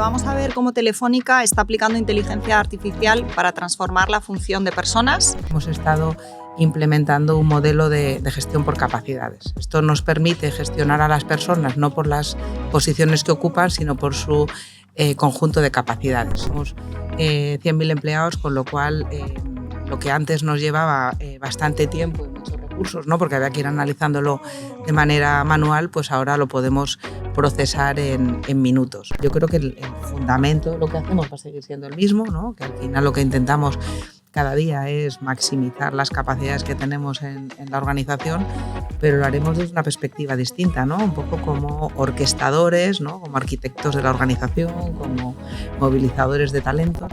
vamos a ver cómo Telefónica está aplicando inteligencia artificial para transformar la función de personas. Hemos estado implementando un modelo de gestión por capacidades. Esto nos permite gestionar a las personas no por las posiciones que ocupan, sino por su conjunto de capacidades. Somos 100.000 empleados, con lo cual lo que antes nos llevaba bastante tiempo y muchos recursos, ¿no? Porque había que ir analizándolo de manera manual, pues ahora lo podemos procesar en minutos. Yo creo que el fundamento de lo que hacemos va a seguir siendo el mismo, ¿no? Que al final lo que intentamos cada día es maximizar las capacidades que tenemos en la organización, pero lo haremos desde una perspectiva distinta, ¿no? Un poco como orquestadores, ¿no? Como arquitectos de la organización, como movilizadores de talento.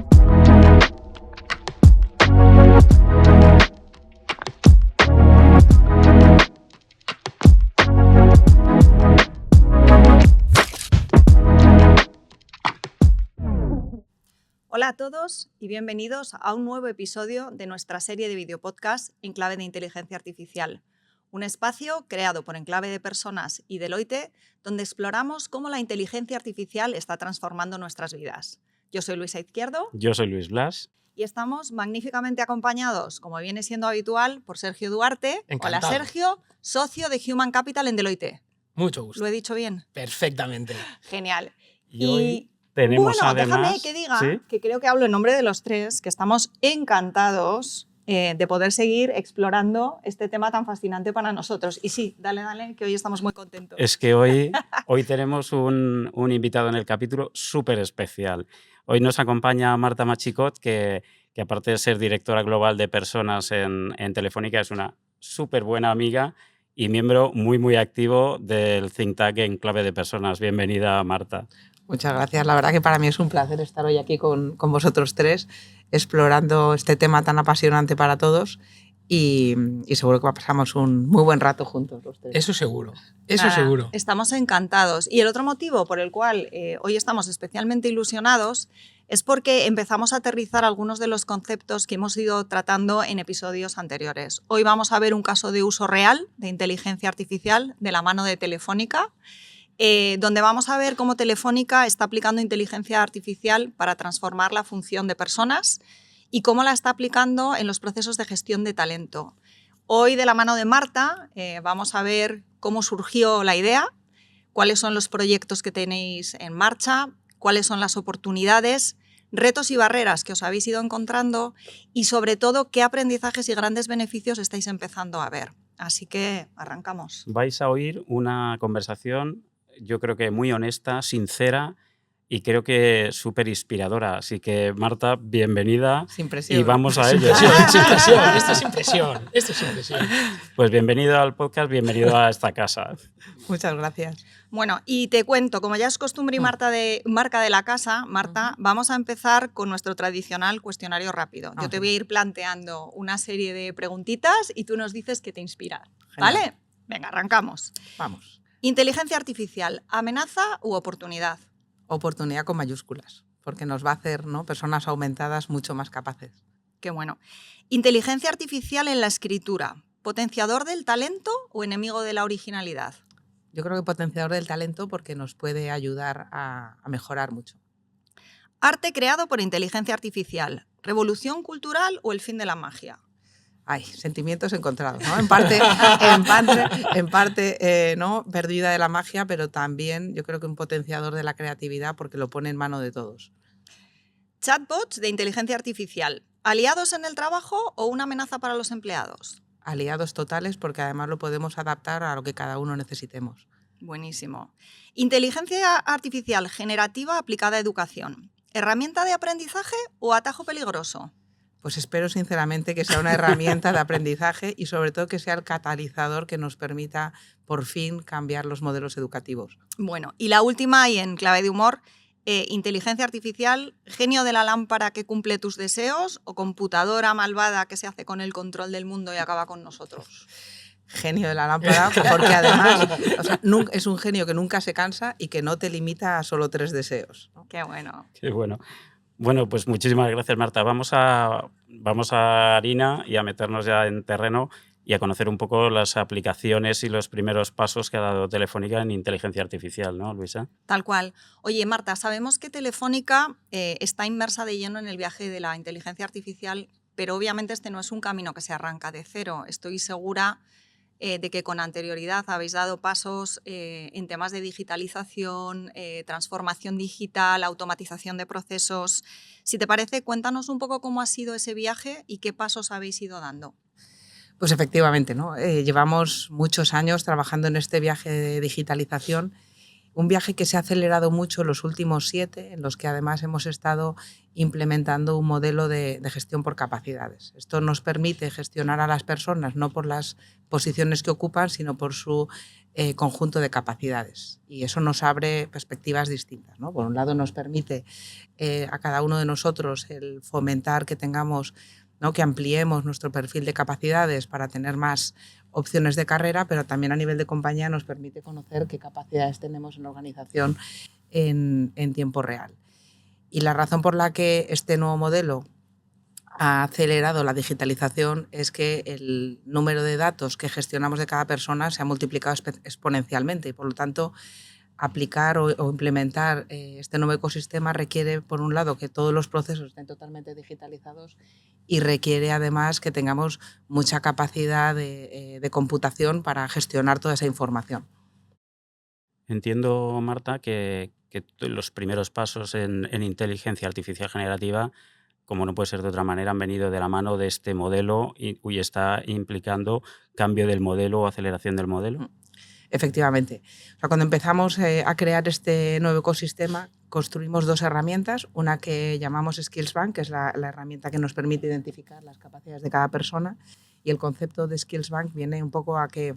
Hola a todos y bienvenidos a un nuevo episodio de nuestra serie de videopodcast En Clave de Inteligencia Artificial, un espacio creado por Enclave de Personas y Deloitte, donde exploramos cómo la inteligencia artificial está transformando nuestras vidas. Yo soy Luisa Izquierdo. Yo soy Luis Blas. Y estamos magníficamente acompañados, como viene siendo habitual, por Sergio Duarte. Encantado. Hola Sergio, socio de Human Capital en Deloitte. Mucho gusto. ¿Lo he dicho bien? Perfectamente. Genial. Y hoy tenemos déjame además, que diga, ¿sí? que creo que hablo en nombre de los tres, que estamos encantados de poder seguir explorando este tema tan fascinante para nosotros. Y sí, dale, que hoy estamos muy contentos. Es que hoy tenemos un invitado en el capítulo súper especial. Hoy nos acompaña Marta Machicot, que aparte de ser directora global de personas en Telefónica, es una súper buena amiga y miembro muy, muy activo del think tank Enclave de Personas. Bienvenida, Marta. Muchas gracias. La verdad que para mí es un placer estar hoy aquí con vosotros tres, explorando este tema tan apasionante para todos y seguro que pasamos un muy buen rato juntos los tres. Eso seguro. Estamos encantados. Y el otro motivo por el cual hoy estamos especialmente ilusionados es porque empezamos a aterrizar algunos de los conceptos que hemos ido tratando en episodios anteriores. Hoy vamos a ver un caso de uso real de inteligencia artificial de la mano de Telefónica, donde vamos a ver cómo Telefónica está aplicando inteligencia artificial para transformar la función de personas y cómo la está aplicando en los procesos de gestión de talento. Hoy, de la mano de Marta, vamos a ver cómo surgió la idea, cuáles son los proyectos que tenéis en marcha, cuáles son las oportunidades, retos y barreras que os habéis ido encontrando y, sobre todo, qué aprendizajes y grandes beneficios estáis empezando a ver. Así que arrancamos. Vais a oír una conversación, yo creo que muy honesta, sincera y creo que súper inspiradora. Así que, Marta, bienvenida. Sin presión. Y vamos a ello. Sin presión. Esto es impresión. Pues bienvenido al podcast, bienvenido a esta casa. Muchas gracias. Bueno, y te cuento, como ya es costumbre y marca de la casa, Marta, vamos a empezar con nuestro tradicional cuestionario rápido. Yo te voy a ir planteando una serie de preguntitas y tú nos dices qué te inspira. Genial. ¿Vale? Venga, arrancamos. Vamos. Inteligencia artificial, ¿amenaza u oportunidad? Oportunidad con mayúsculas, porque nos va a hacer, ¿no?, personas aumentadas mucho más capaces. Qué bueno. Inteligencia artificial en la escritura, ¿potenciador del talento o enemigo de la originalidad? Yo creo que potenciador del talento porque nos puede ayudar a mejorar mucho. Arte creado por inteligencia artificial, ¿revolución cultural o el fin de la magia? Hay sentimientos encontrados, ¿no? En parte ¿no?, perdida de la magia, pero también yo creo que un potenciador de la creatividad porque lo pone en mano de todos. Chatbots de inteligencia artificial, ¿aliados en el trabajo o una amenaza para los empleados? Aliados totales porque además lo podemos adaptar a lo que cada uno necesitemos. Buenísimo. Inteligencia artificial generativa aplicada a educación, ¿herramienta de aprendizaje o atajo peligroso? Pues espero sinceramente que sea una herramienta de aprendizaje y sobre todo que sea el catalizador que nos permita por fin cambiar los modelos educativos. Bueno, y la última, y en clave de humor, inteligencia artificial, genio de la lámpara que cumple tus deseos o computadora malvada que se hace con el control del mundo y acaba con nosotros. Genio de la lámpara, porque además es un genio que nunca se cansa y que no te limita a solo 3 deseos, ¿no? Qué bueno. Qué bueno. Bueno, pues muchísimas gracias, Marta. Vamos a harina y a meternos ya en terreno. y a conocer un poco las aplicaciones y los primeros pasos que ha dado Telefónica en inteligencia artificial, ¿no, Luisa? Tal cual. Oye, Marta, sabemos que Telefónica está inmersa de lleno en el viaje de la inteligencia artificial, pero obviamente este no es un camino que se arranca de cero. Estoy segura de que con anterioridad habéis dado pasos en temas de digitalización, transformación digital, automatización de procesos. Si te parece, cuéntanos un poco cómo ha sido ese viaje y qué pasos habéis ido dando. Pues efectivamente, ¿no? Llevamos muchos años trabajando en este viaje de digitalización, un viaje que se ha acelerado mucho en los últimos 7, en los que además hemos estado implementando un modelo de gestión por capacidades. Esto nos permite gestionar a las personas no por las posiciones que ocupan, sino por su conjunto de capacidades. Y eso nos abre perspectivas distintas, ¿no? Por un lado, nos permite a cada uno de nosotros el fomentar que tengamos, ¿no?, que ampliemos nuestro perfil de capacidades para tener más opciones de carrera, pero también a nivel de compañía nos permite conocer qué capacidades tenemos en la organización en tiempo real. Y la razón por la que este nuevo modelo ha acelerado la digitalización es que el número de datos que gestionamos de cada persona se ha multiplicado exponencialmente y, por lo tanto, aplicar o implementar este nuevo ecosistema requiere, por un lado, que todos los procesos estén totalmente digitalizados y requiere, además, que tengamos mucha capacidad de computación para gestionar toda esa información. Entiendo, Marta, que los primeros pasos en inteligencia artificial generativa, como no puede ser de otra manera, han venido de la mano de este modelo y está implicando cambio del modelo o aceleración del modelo. Efectivamente. O sea, cuando empezamos a crear este nuevo ecosistema, construimos 2 herramientas, una que llamamos SkillsBank, que es la herramienta que nos permite identificar las capacidades de cada persona, y el concepto de SkillsBank viene un poco a que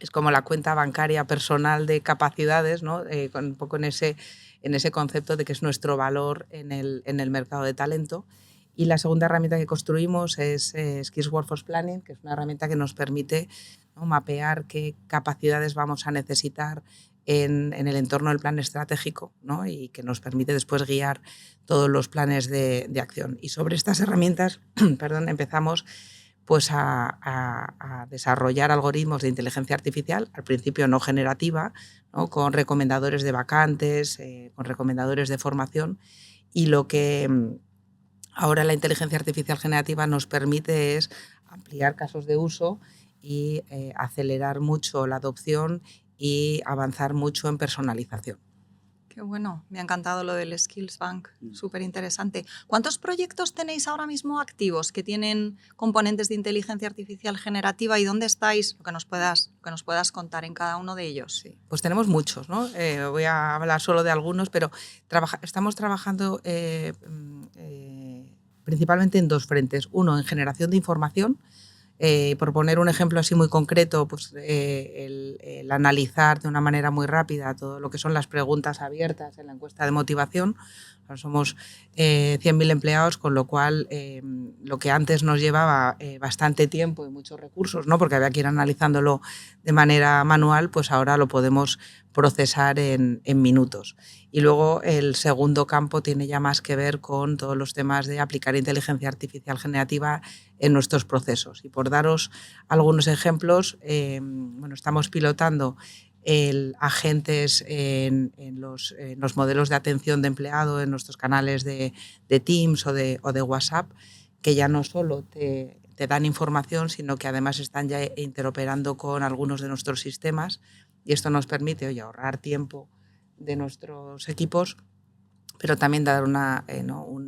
es como la cuenta bancaria personal de capacidades, ¿no? Un poco en ese concepto de que es nuestro valor en el mercado de talento. Y la segunda herramienta que construimos es Skills Workforce Planning, que es una herramienta que nos permite, ¿no?, mapear qué capacidades vamos a necesitar en el entorno del plan estratégico, ¿no?, y que nos permite después guiar todos los planes de acción. Y sobre estas herramientas empezamos pues a desarrollar algoritmos de inteligencia artificial, al principio no generativa, ¿no?, con recomendadores de vacantes, con recomendadores de formación, y lo que ahora la inteligencia artificial generativa nos permite es ampliar casos de uso y acelerar mucho la adopción y avanzar mucho en personalización. Qué bueno, me ha encantado lo del SkillsBank, súper interesante. ¿Cuántos proyectos tenéis ahora mismo activos que tienen componentes de inteligencia artificial generativa y dónde estáis? Lo que nos puedas contar en cada uno de ellos. Sí, pues tenemos muchos, ¿no? Voy a hablar solo de algunos, pero estamos trabajando principalmente en 2 frentes. Uno, en generación de información. Por poner un ejemplo así muy concreto, pues el analizar de una manera muy rápida todo lo que son las preguntas abiertas en la encuesta de motivación. Somos 100.000 empleados, con lo cual lo que antes nos llevaba bastante tiempo y muchos recursos, ¿no?, porque había que ir analizándolo de manera manual, pues ahora lo podemos procesar en minutos. Y luego el segundo campo tiene ya más que ver con todos los temas de aplicar inteligencia artificial generativa en nuestros procesos. Y por daros algunos ejemplos, estamos pilotando agentes en los modelos de atención de empleado en nuestros canales de Teams o de WhatsApp, que ya no solo te dan información, sino que además están ya interoperando con algunos de nuestros sistemas, y esto nos permite ahorrar tiempo de nuestros equipos, pero también dar una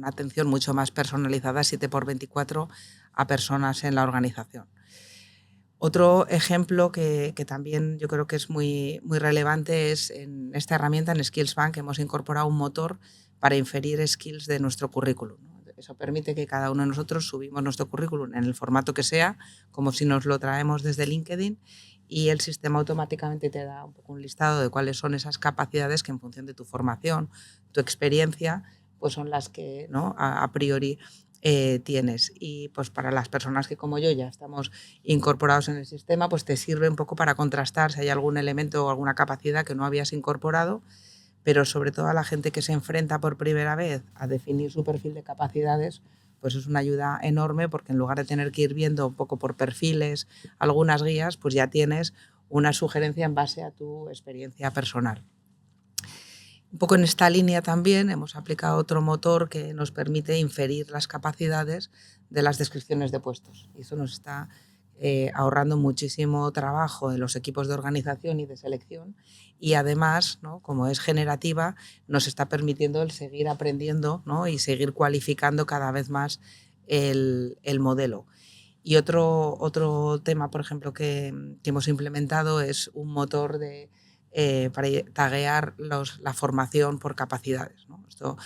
atención mucho más personalizada 7x24 a personas en la organización. Otro ejemplo que también yo creo que es muy, muy relevante es en esta herramienta, en SkillsBank, hemos incorporado un motor para inferir skills de nuestro currículum. Eso permite que cada uno de nosotros subimos nuestro currículum en el formato que sea, como si nos lo traemos desde LinkedIn, y el sistema automáticamente te da un poco un listado de cuáles son esas capacidades que, en función de tu formación, tu experiencia, pues son las que, ¿no?, a priori tienes. Y pues para las personas que, como yo, ya estamos incorporados en el sistema, pues te sirve un poco para contrastar si hay algún elemento o alguna capacidad que no habías incorporado, pero sobre todo a la gente que se enfrenta por primera vez a definir su perfil de capacidades, pues es una ayuda enorme, porque en lugar de tener que ir viendo un poco por perfiles algunas guías, pues ya tienes una sugerencia en base a tu experiencia personal. Un poco en esta línea también hemos aplicado otro motor que nos permite inferir las capacidades de las descripciones de puestos. Y eso nos está ahorrando muchísimo trabajo en los equipos de organización y de selección, y además, ¿no?, como es generativa, nos está permitiendo el seguir aprendiendo, ¿no?, y seguir cualificando cada vez más el modelo. Y otro tema, por ejemplo, que hemos implementado es un motor para taguear la formación por capacidades, ¿no? Esto,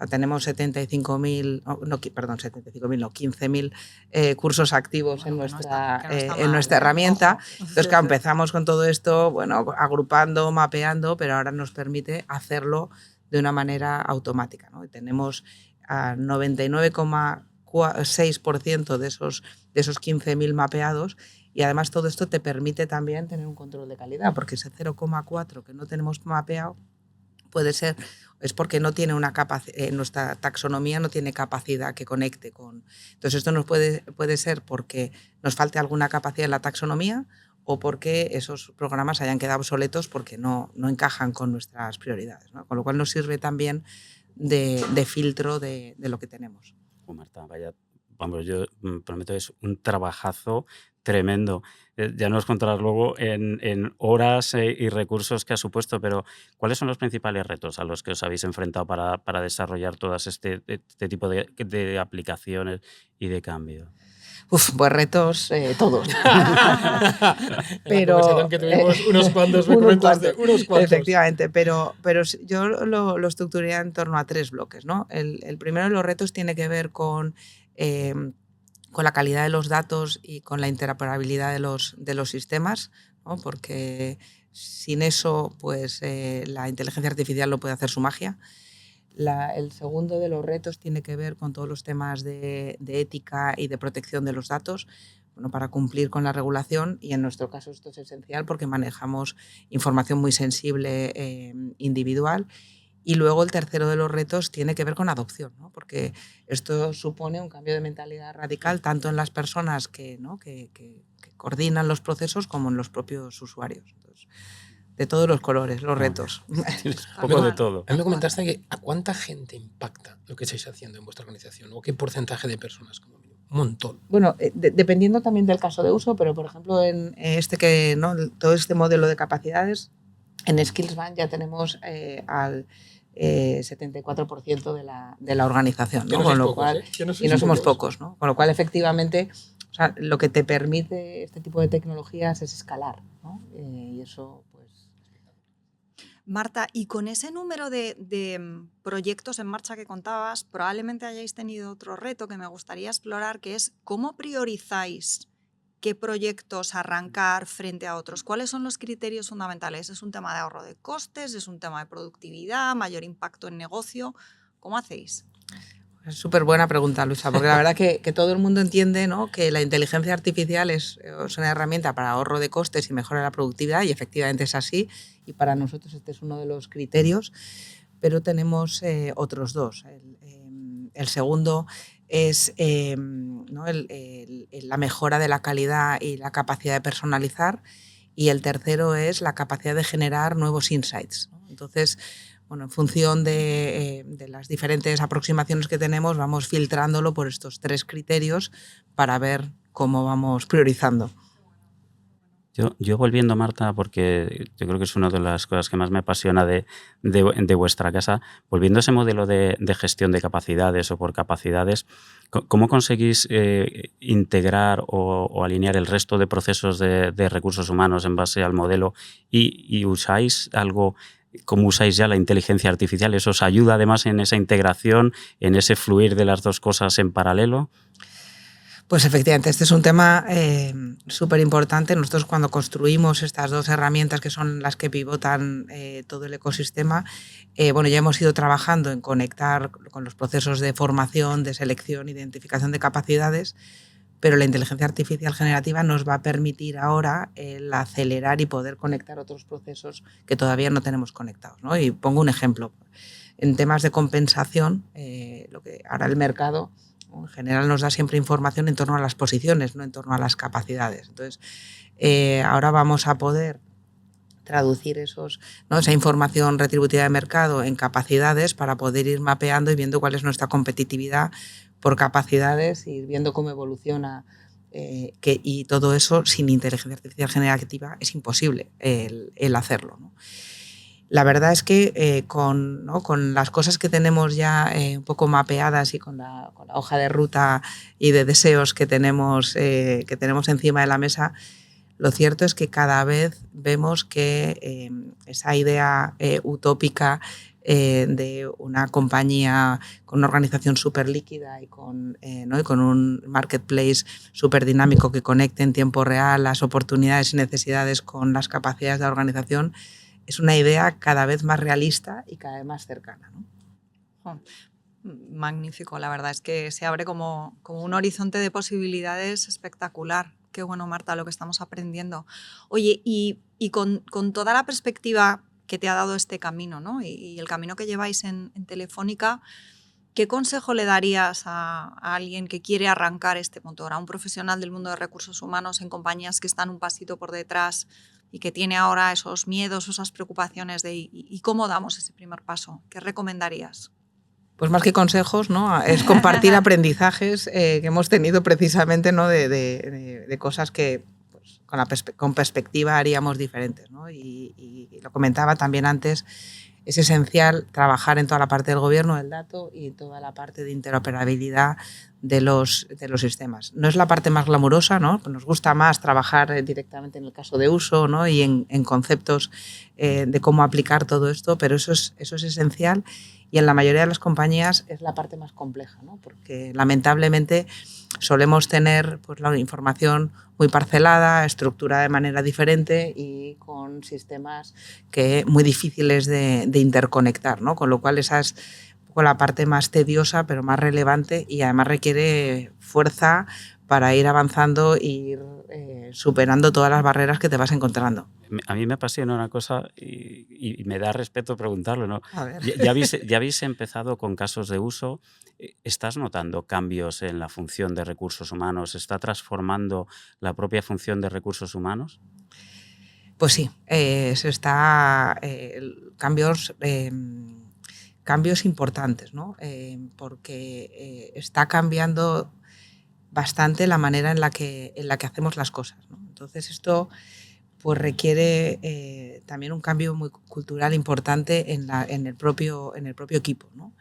tenemos 15.000 cursos activos en nuestra herramienta. Entonces, claro, empezamos con todo esto, bueno, agrupando, mapeando, pero ahora nos permite hacerlo de una manera automática, ¿no? Y tenemos a 99,6% de esos 15.000 mapeados. Y además todo esto te permite también tener un control de calidad, porque ese 0,4 que no tenemos mapeado es porque no tiene nuestra taxonomía no tiene capacidad que conecte con. Entonces esto puede ser porque nos falte alguna capacidad en la taxonomía, o porque esos programas hayan quedado obsoletos porque no encajan con nuestras prioridades, ¿no? Con lo cual nos sirve también de filtro de lo que tenemos. Marta, vaya, vamos, yo prometo, es un trabajazo tremendo. Ya nos contarás luego en horas y recursos que ha supuesto, pero ¿cuáles son los principales retos a los que os habéis enfrentado para desarrollar todas este tipo de aplicaciones y de cambio? Pues retos todos. Pero que tuvimos unos cuantos. Efectivamente, pero yo lo estructuré en torno a 3 bloques, ¿no? El primero de los retos tiene que ver con la calidad de los datos y con la interoperabilidad de los sistemas, ¿no? Porque sin eso, pues la inteligencia artificial no puede hacer su magia. El segundo de los retos tiene que ver con todos los temas de ética y de protección de los datos, bueno, para cumplir con la regulación, y en nuestro caso esto es esencial porque manejamos información muy sensible individual. Y luego el tercero de los retos tiene que ver con adopción, ¿no? Porque esto supone un cambio de mentalidad radical tanto en las personas que coordinan los procesos como en los propios usuarios. Entonces, de todos los colores, los retos. Un poco de todo. A mí me comentaste que ¿a cuánta gente impacta lo que estáis haciendo en vuestra organización? ¿O qué porcentaje de personas? Como mínimo? Un montón. Bueno, dependiendo también del caso de uso, pero por ejemplo en todo este modelo de capacidades, en Skillsbank ya tenemos al 74% de la organización, ¿no? Con lo cual, y no somos pocos, ¿no? Con lo cual, efectivamente, o sea, lo que te permite este tipo de tecnologías es escalar, ¿no? Y eso, pues... Marta, y con ese número de proyectos en marcha que contabas, probablemente hayáis tenido otro reto que me gustaría explorar, que es cómo priorizáis qué proyectos arrancar frente a otros. ¿Cuáles son los criterios fundamentales? ¿Es un tema de ahorro de costes? ¿Es un tema de productividad? ¿Mayor impacto en negocio? ¿Cómo hacéis? Es súper buena pregunta, Luisa, porque la verdad que todo el mundo entiende, ¿no?, que la inteligencia artificial es una herramienta para ahorro de costes y mejora la productividad, y efectivamente es así, y para nosotros este es uno de los criterios, pero tenemos otros dos. El segundo es ¿no?, la mejora de la calidad y la capacidad de personalizar, y el tercero es la capacidad de generar nuevos insights, ¿no? Entonces, bueno, en función de las diferentes aproximaciones que tenemos, vamos filtrándolo por estos 3 criterios para ver cómo vamos priorizando. Yo volviendo, Marta, porque yo creo que es una de las cosas que más me apasiona de vuestra casa, volviendo a ese modelo de gestión de capacidades o por capacidades, ¿cómo conseguís integrar o alinear el resto de procesos de recursos humanos en base al modelo y usáis algo? ¿Cómo usáis ya la inteligencia artificial? ¿Eso os ayuda además en esa integración, en ese fluir de las dos cosas en paralelo? Pues efectivamente, este es un tema súper importante. Nosotros cuando construimos estas 2 herramientas que son las que pivotan todo el ecosistema, bueno, ya hemos ido trabajando en conectar con los procesos de formación, de selección, identificación de capacidades, pero la inteligencia artificial generativa nos va a permitir ahora el acelerar y poder conectar otros procesos que todavía no tenemos conectados, ¿no? Y pongo un ejemplo. En temas de compensación, lo que ahora el mercado ¿no? En general nos da siempre información en torno a las posiciones, no en torno a las capacidades. Entonces, ahora vamos a poder traducir esa información retributiva de mercado en capacidades para poder ir mapeando y viendo cuál es nuestra competitividad por capacidades y viendo cómo evoluciona. Y todo eso sin inteligencia artificial generativa es imposible el hacerlo, ¿no? La verdad es que con las cosas que tenemos ya un poco mapeadas y con la hoja de ruta y de deseos que tenemos encima de la mesa, lo cierto es que cada vez vemos que esa idea utópica de una compañía con una organización súper líquida y con un marketplace súper dinámico que conecte en tiempo real las oportunidades y necesidades con las capacidades de la organización, es una idea cada vez más realista y cada vez más cercana, ¿no? Magnífico, la verdad es que se abre como un horizonte de posibilidades espectacular. Qué bueno, Marta, lo que estamos aprendiendo. Oye, y con toda la perspectiva que te ha dado este camino, ¿no? y el camino que lleváis en Telefónica, ¿qué consejo le darías a alguien que quiere arrancar este motor, a un profesional del mundo de recursos humanos en compañías que están un pasito por detrás y que tiene ahora esos miedos, esas preocupaciones de ¿y cómo damos ese primer paso? ¿Qué recomendarías? Pues más que consejos, ¿no? Es compartir aprendizajes que hemos tenido precisamente, ¿no? de cosas que pues, con perspectiva haríamos diferentes, ¿no? Y lo comentaba también antes, es esencial trabajar en toda la parte del gobierno del dato y toda la parte de interoperabilidad de los sistemas. No es la parte más glamurosa, ¿no? Nos gusta más trabajar directamente en el caso de uso, ¿no? Y en conceptos de cómo aplicar todo esto, pero eso es esencial y en la mayoría de las compañías es la parte más compleja, ¿no? Porque lamentablemente solemos tener pues, la información muy parcelada, estructurada de manera diferente y con sistemas muy difíciles de interconectar, ¿no? Con lo cual esa es la parte más tediosa pero más relevante y además requiere fuerza para ir avanzando e ir superando todas las barreras que te vas encontrando. A mí me apasiona una cosa y me da respeto preguntarlo, ¿no? A ver. Ya habéis empezado con casos de uso. ¿Estás notando cambios en la función de recursos humanos? ¿Está transformando la propia función de recursos humanos? Pues sí, se está cambios importantes, ¿no? Porque está cambiando bastante la manera en la que hacemos las cosas, ¿no? Entonces esto pues requiere también un cambio muy cultural importante en el propio equipo, ¿no?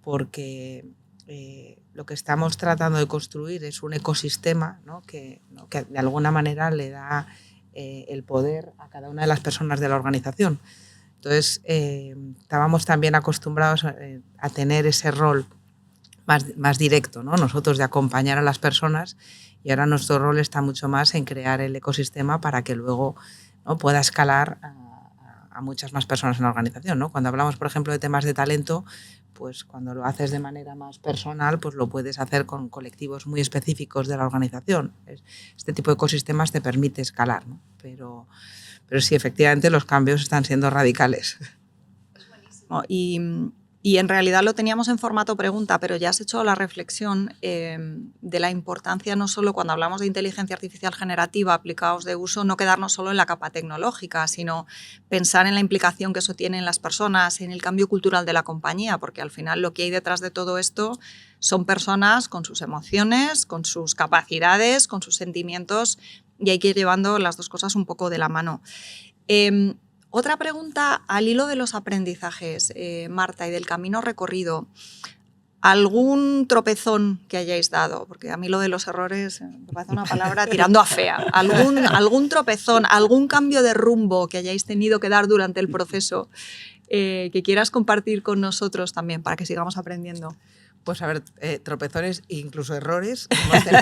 Porque lo que estamos tratando de construir es un ecosistema, ¿no? que de alguna manera le da el poder a cada una de las personas de la organización. Entonces, estábamos también acostumbrados a tener ese rol más directo, ¿no? Nosotros de acompañar a las personas y ahora nuestro rol está mucho más en crear el ecosistema para que luego, ¿no? Pueda escalar a muchas más personas en la organización, ¿no? Cuando hablamos, por ejemplo, de temas de talento, pues cuando lo haces de manera más personal, pues lo puedes hacer con colectivos muy específicos de la organización. Este tipo de ecosistemas te permite escalar, ¿no? Pero sí, efectivamente, los cambios están siendo radicales. Es buenísimo. Y en realidad lo teníamos en formato pregunta, pero ya has hecho la reflexión de la importancia no solo cuando hablamos de inteligencia artificial generativa aplicados de uso, no quedarnos solo en la capa tecnológica, sino pensar en la implicación que eso tiene en las personas, en el cambio cultural de la compañía, porque al final lo que hay detrás de todo esto son personas con sus emociones, con sus capacidades, con sus sentimientos, y hay que ir llevando las dos cosas un poco de la mano. Otra pregunta al hilo de los aprendizajes, Marta, y del camino recorrido. ¿Algún tropezón que hayáis dado? Porque a mí lo de los errores me parece una palabra tirando a fea. ¿Algún tropezón, algún cambio de rumbo que hayáis tenido que dar durante el proceso que quieras compartir con nosotros también para que sigamos aprendiendo? Pues a ver, tropezones e incluso errores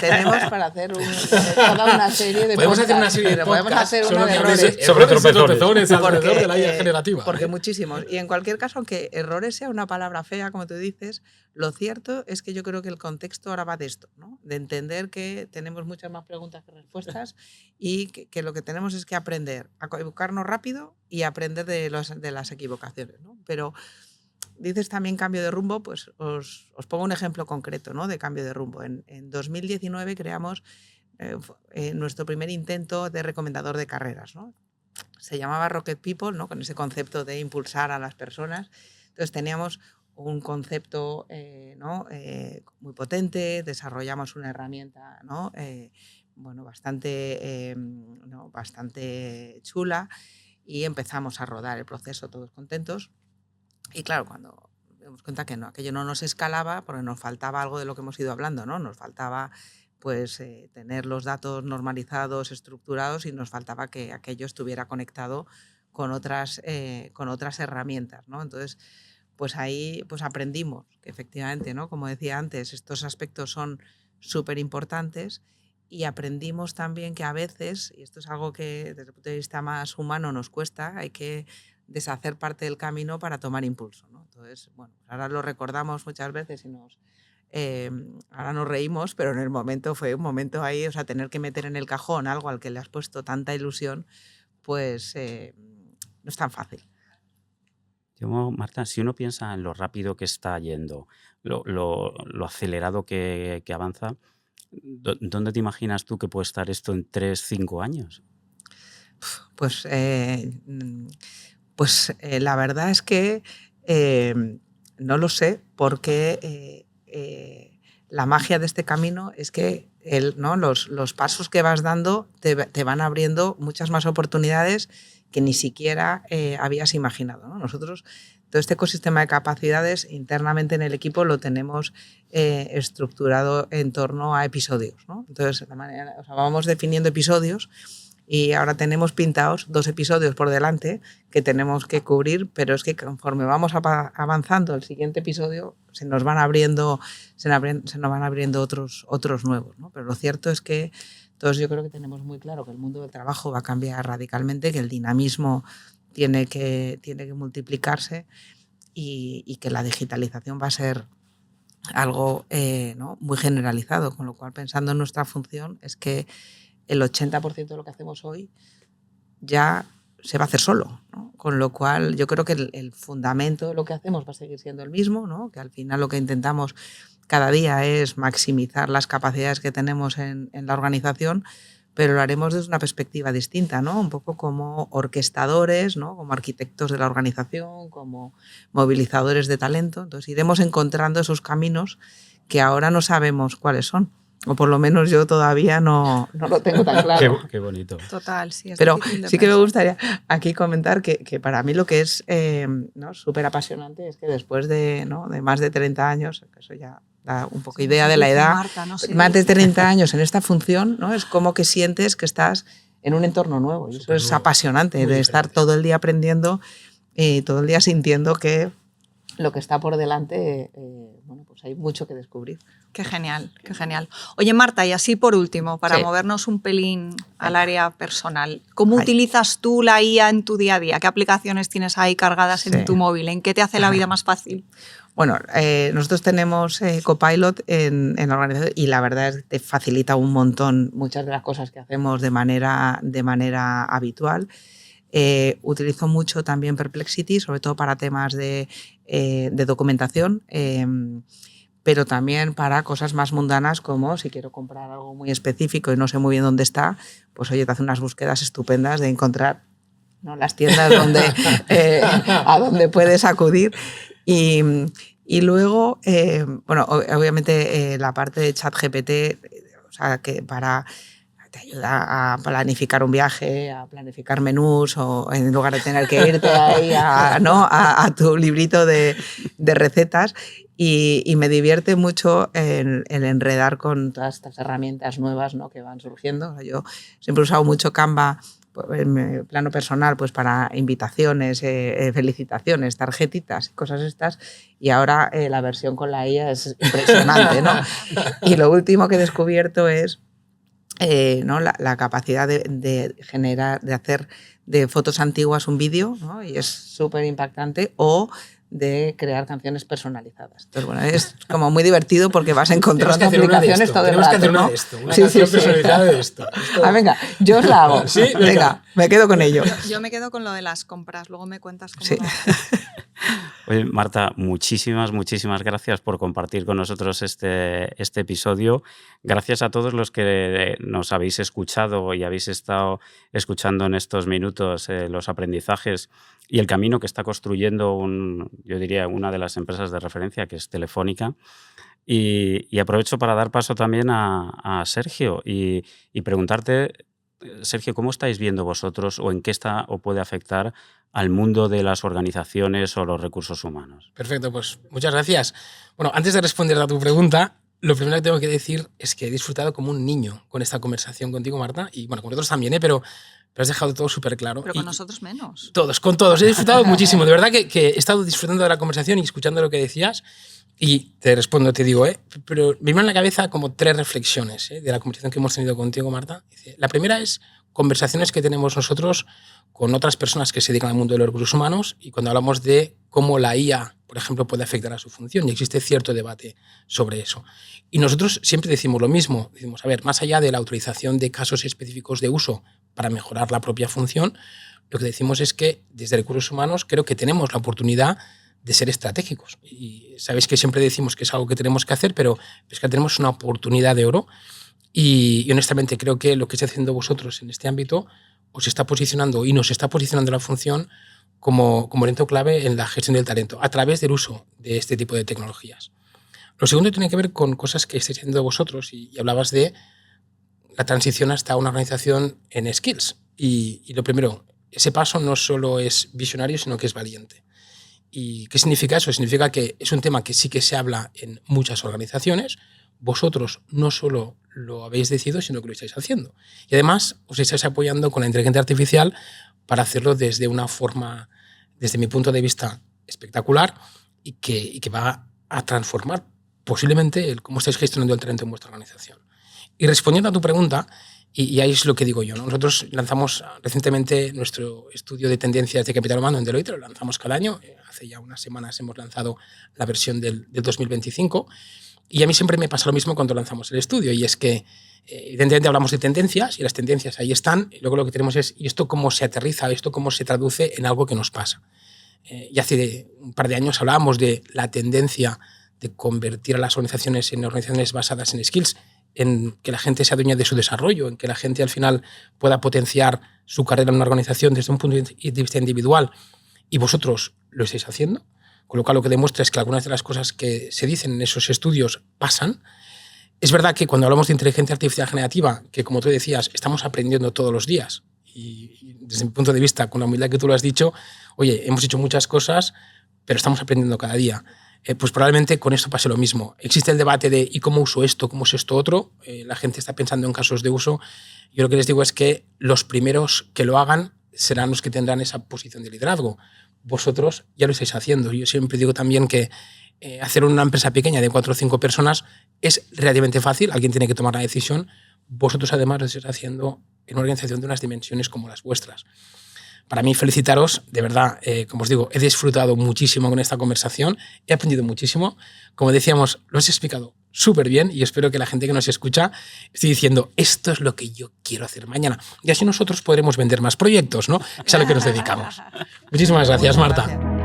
tenemos para hacer toda una serie de podemos hacer una serie de podemos hacer una de errores sobre tropezones alrededor de la IA generativa. Porque muchísimos. Y en cualquier caso, aunque errores sea una palabra fea, como tú dices, lo cierto es que yo creo que el contexto ahora va de esto, ¿no? De entender que tenemos muchas más preguntas que respuestas y que lo que tenemos es que aprender a equivocarnos rápido y aprender de las equivocaciones, ¿no? Pero dices también cambio de rumbo, pues os pongo un ejemplo concreto, ¿no?, de cambio de rumbo. En 2019 creamos nuestro primer intento de recomendador de carreras, ¿no? Se llamaba Rocket People, ¿no?, con ese concepto de impulsar a las personas. Entonces teníamos un concepto muy potente, desarrollamos una herramienta, ¿no?, bastante chula, y empezamos a rodar el proceso todos contentos. Y claro, cuando nos dimos cuenta que aquello no nos escalaba, porque nos faltaba algo de lo que hemos ido hablando, ¿no? Nos faltaba tener los datos normalizados, estructurados, y nos faltaba que aquello estuviera conectado con otras herramientas, ¿no? Entonces, pues ahí aprendimos que efectivamente, ¿no?, como decía antes, estos aspectos son súper importantes, y aprendimos también que a veces, y esto es algo que desde el punto de vista más humano nos cuesta, hay que deshacer parte del camino para tomar impulso, ¿no? Entonces, ahora lo recordamos muchas veces y ahora nos reímos, pero en el momento fue un momento ahí, o sea, tener que meter en el cajón algo al que le has puesto tanta ilusión, pues no es tan fácil. Marta, si uno piensa en lo rápido que está yendo, lo acelerado que avanza, ¿dónde te imaginas tú que puede estar esto en 3, 5 años? Pues la verdad es que no lo sé, porque la magia de este camino es que los pasos que vas dando te van abriendo muchas más oportunidades que ni siquiera habías imaginado, ¿no? Nosotros, todo este ecosistema de capacidades internamente en el equipo lo tenemos estructurado en torno a episodios, ¿no? Entonces, vamos definiendo episodios, y ahora tenemos pintados 2 episodios por delante que tenemos que cubrir, pero es que conforme vamos avanzando el siguiente episodio se nos van abriendo otros nuevos, ¿no? Pero lo cierto es que todos, yo creo que tenemos muy claro que el mundo del trabajo va a cambiar radicalmente, que el dinamismo tiene que multiplicarse, y que la digitalización va a ser algo muy generalizado, con lo cual, pensando en nuestra función, es que el 80% de lo que hacemos hoy ya se va a hacer solo, ¿no? Con lo cual, yo creo que el fundamento de lo que hacemos va a seguir siendo el mismo, ¿no? Que al final lo que intentamos cada día es maximizar las capacidades que tenemos en la organización, pero lo haremos desde una perspectiva distinta, ¿no? Un poco como orquestadores, ¿no?, como arquitectos de la organización, como movilizadores de talento. Entonces, iremos encontrando esos caminos que ahora no sabemos cuáles son. O por lo menos yo todavía no lo tengo tan claro. Qué bonito. Total, sí. Pero sí que me gustaría aquí comentar que para mí lo que es súper apasionante es que después de más de 30 años, eso ya da un poco idea de la edad, Marta, no sé. más de 30 años en esta función, ¿no? Es como que sientes que estás en un entorno nuevo, y eso es apasionante, de estar todo el día aprendiendo y todo el día sintiendo que lo que está por delante, pues hay mucho que descubrir. Qué genial, qué genial. Oye, Marta, y así por último, para movernos un pelín al área personal, ¿cómo utilizas tú la IA en tu día a día? ¿Qué aplicaciones tienes ahí cargadas en tu móvil? ¿En qué te hace la vida más fácil? Bueno, nosotros tenemos Copilot en la organización, y la verdad es que te facilita un montón muchas de las cosas que hacemos de manera habitual. Utilizo mucho también Perplexity, sobre todo para temas de documentación, pero también para cosas más mundanas, como si quiero comprar algo muy específico y no sé muy bien dónde está, pues oye, te hace unas búsquedas estupendas de encontrar, ¿no?, las tiendas a donde puedes acudir. Y luego, obviamente la parte de ChatGPT, o sea, que te ayuda a planificar un viaje, a planificar menús, o en lugar de tener que irte ahí a tu librito de recetas. Y me divierte mucho el enredar con todas estas herramientas nuevas, ¿no?, que van surgiendo. O sea, yo siempre he usado mucho Canva en mi plano personal, pues para invitaciones, felicitaciones, tarjetitas y cosas estas, y ahora la versión con la IA es impresionante, ¿no? Y lo último que he descubierto es la capacidad de generar, de hacer de fotos antiguas un vídeo, ¿no? Y es súper impactante, o de crear canciones personalizadas. Entonces, bueno, es como muy divertido porque vas encontrando aplicaciones todo el rato. Tenemos que hacer una de esto, una canción personalizada de esto. Venga, yo os la hago. ¿Sí? Venga, me quedo con ello. Yo me quedo con lo de las compras, luego me cuentas cómo. Sí. Oye, Marta, muchísimas gracias por compartir con nosotros este episodio. Gracias a todos los que nos habéis escuchado y habéis estado escuchando en estos minutos los aprendizajes y el camino que está construyendo yo diría, una de las empresas de referencia, que es Telefónica. Y aprovecho para dar paso también a Sergio y preguntarte, Sergio, ¿cómo estáis viendo vosotros o en qué está o puede afectar al mundo de las organizaciones o los recursos humanos? Perfecto, pues muchas gracias. Bueno, antes de responder a tu pregunta, lo primero que tengo que decir es que he disfrutado como un niño con esta conversación contigo, Marta, y bueno, con otros también, pero has dejado todo súper claro. Pero con nosotros menos. Con todos. He disfrutado muchísimo. De verdad que he estado disfrutando de la conversación y escuchando lo que decías. Y te respondo, te digo, pero me vienen a la cabeza como 3 reflexiones de la conversación que hemos tenido contigo, Marta. La primera es conversaciones que tenemos nosotros con otras personas que se dedican al mundo de los recursos humanos y cuando hablamos de cómo la IA, por ejemplo, puede afectar a su función y existe cierto debate sobre eso. Y nosotros siempre decimos lo mismo. Decimos, a ver, más allá de la autorización de casos específicos de uso para mejorar la propia función, lo que decimos es que desde recursos humanos creo que tenemos la oportunidad de ser estratégicos. Y sabéis que siempre decimos que es algo que tenemos que hacer, pero es que tenemos una oportunidad de oro y honestamente creo que lo que estáis haciendo vosotros en este ámbito os está posicionando y nos está posicionando la función como elemento clave en la gestión del talento a través del uso de este tipo de tecnologías. Lo segundo tiene que ver con cosas que estáis haciendo vosotros y hablabas de la transición hasta una organización en skills. Y lo primero, ese paso no solo es visionario, sino que es valiente. ¿Y qué significa eso? Significa que es un tema que sí que se habla en muchas organizaciones. Vosotros no solo lo habéis decidido, sino que lo estáis haciendo. Y además os estáis apoyando con la inteligencia artificial para hacerlo desde una forma, desde mi punto de vista, espectacular y que va a transformar posiblemente cómo estáis gestionando el talento en vuestra organización. Y respondiendo a tu pregunta, y ahí es lo que digo yo, ¿no? Nosotros lanzamos recientemente nuestro estudio de tendencias de capital humano en Deloitte, lo lanzamos cada año. Hace ya unas semanas hemos lanzado la versión del 2025 y a mí siempre me pasa lo mismo cuando lanzamos el estudio y es que evidentemente hablamos de tendencias y las tendencias ahí están y luego lo que tenemos es ¿y esto cómo se aterriza? ¿Esto cómo se traduce en algo que nos pasa? Y hace un par de años hablábamos de la tendencia de convertir a las organizaciones en organizaciones basadas en skills, en que la gente sea dueña de su desarrollo, en que la gente al final pueda potenciar su carrera en una organización desde un punto de vista individual. Y vosotros lo estáis haciendo, con lo cual lo que demuestra es que algunas de las cosas que se dicen en esos estudios pasan. Es verdad que cuando hablamos de inteligencia artificial generativa, que como tú decías, estamos aprendiendo todos los días, y desde mi punto de vista, con la humildad que tú lo has dicho, oye, hemos hecho muchas cosas, pero estamos aprendiendo cada día. Pues probablemente con esto pase lo mismo. Existe el debate de ¿y cómo uso esto? ¿Cómo es esto otro? La gente está pensando en casos de uso. Yo lo que les digo es que los primeros que lo hagan serán los que tendrán esa posición de liderazgo. Vosotros ya lo estáis haciendo. Yo siempre digo también que hacer una empresa pequeña de 4 o 5 personas es relativamente fácil. Alguien tiene que tomar la decisión. Vosotros además lo estáis haciendo en una organización de unas dimensiones como las vuestras. Para mí, felicitaros, de verdad, como os digo, he disfrutado muchísimo con esta conversación, he aprendido muchísimo. Como decíamos, lo has explicado súper bien y espero que la gente que nos escucha esté diciendo esto es lo que yo quiero hacer mañana. Y así nosotros podremos vender más proyectos, ¿no? Es a lo que nos dedicamos. Muchísimas gracias, Marta.